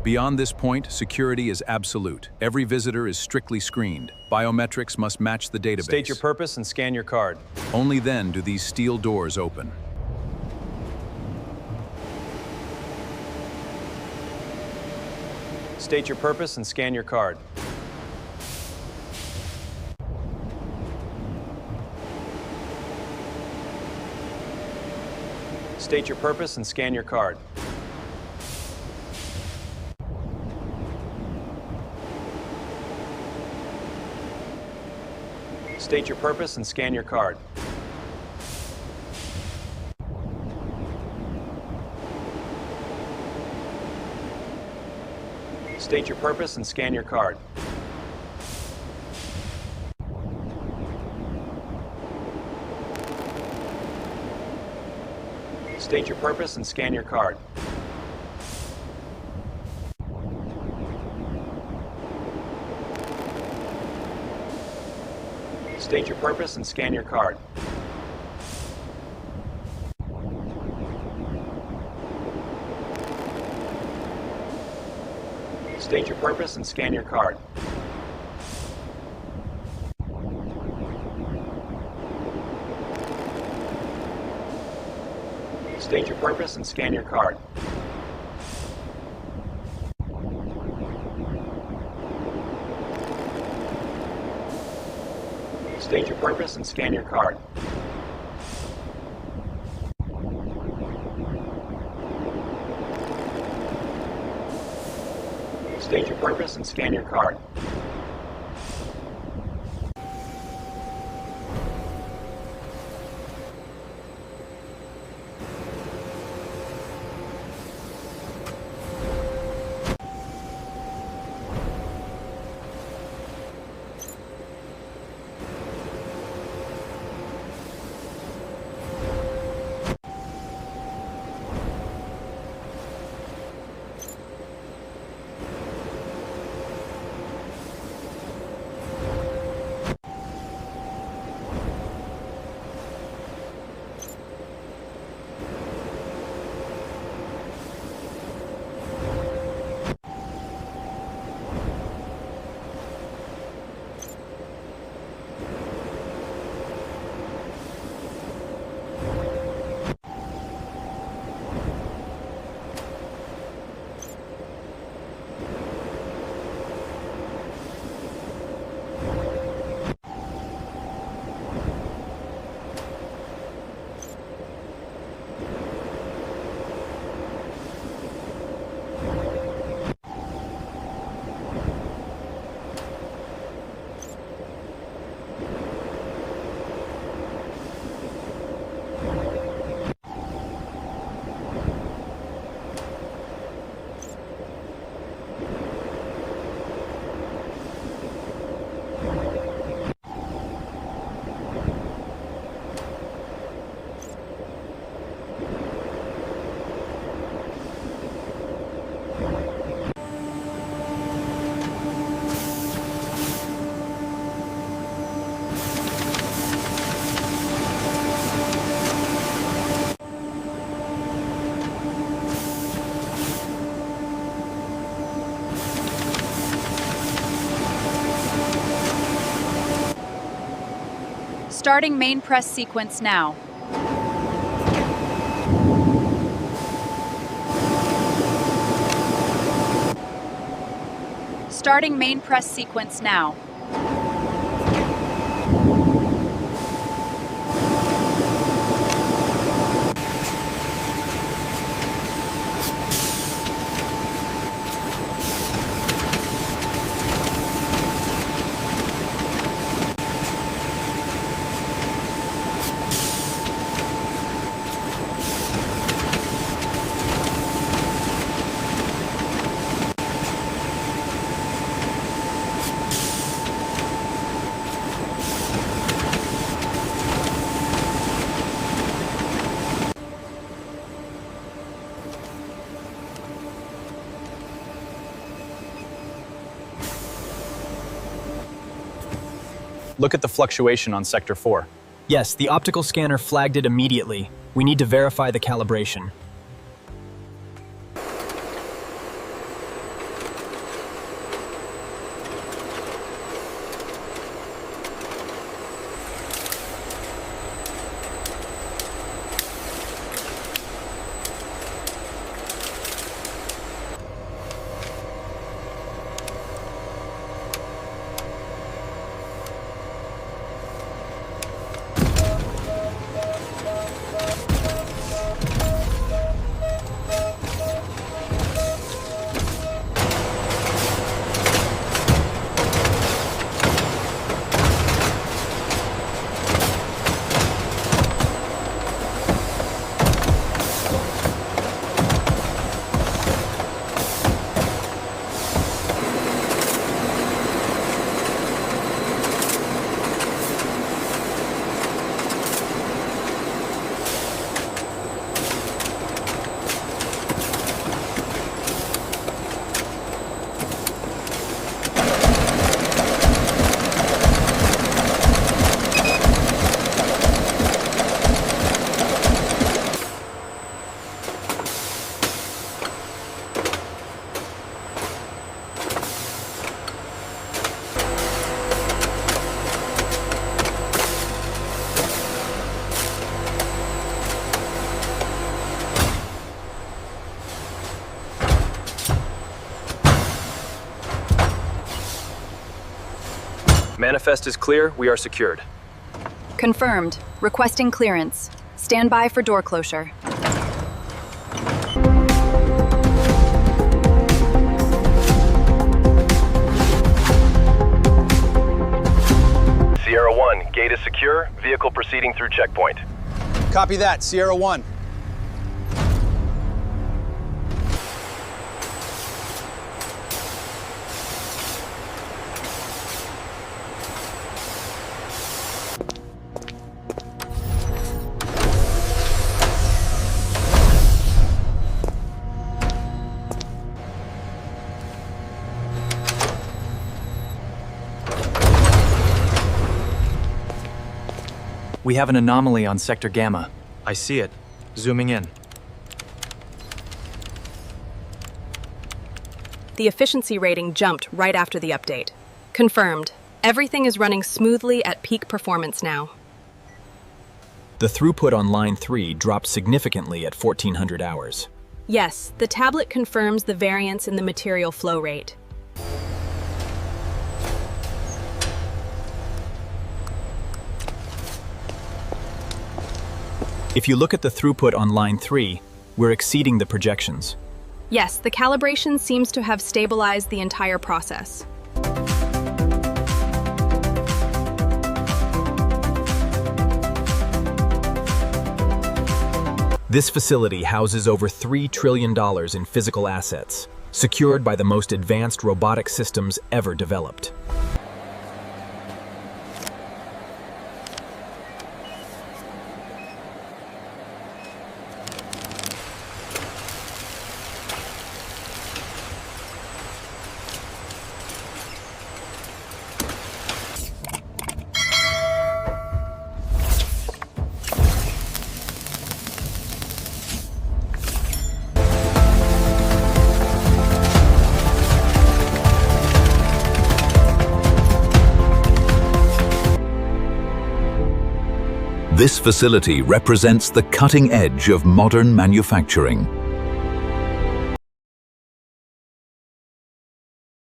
Beyond this point, security is absolute. Every visitor is strictly screened. Biometrics must match the database. State your purpose and scan your card. Only then do these steel doors open. State your purpose and scan your card. State your purpose and scan your card. State your purpose and scan your card. State your purpose and scan your card. State your purpose and scan your card. State your purpose and scan your card. State your purpose and scan your card. State your purpose and scan your card. State your purpose and scan your card. State your purpose and scan your card. Starting main press sequence now. Starting main press sequence now. Look at the fluctuation on Sector 4. Yes, the optical scanner flagged it immediately. We need to verify the calibration. Manifest is clear. We are secured. Confirmed. Requesting clearance. Stand by for door closure. Sierra 1, gate is secure. Vehicle proceeding through checkpoint. Copy that, Sierra 1. We have an anomaly on Sector Gamma. I see it. Zooming in. The efficiency rating jumped right after the update. Confirmed. Everything is running smoothly at peak performance now. The throughput on Line 3 dropped significantly at 1400 hours. Yes, the tablet confirms the variance in the material flow rate. If you look at the throughput on Line 3, we're exceeding the projections. Yes, the calibration seems to have stabilized the entire process. This facility houses over $3 trillion in physical assets, secured by the most advanced robotic systems ever developed. This facility represents the cutting edge of modern manufacturing.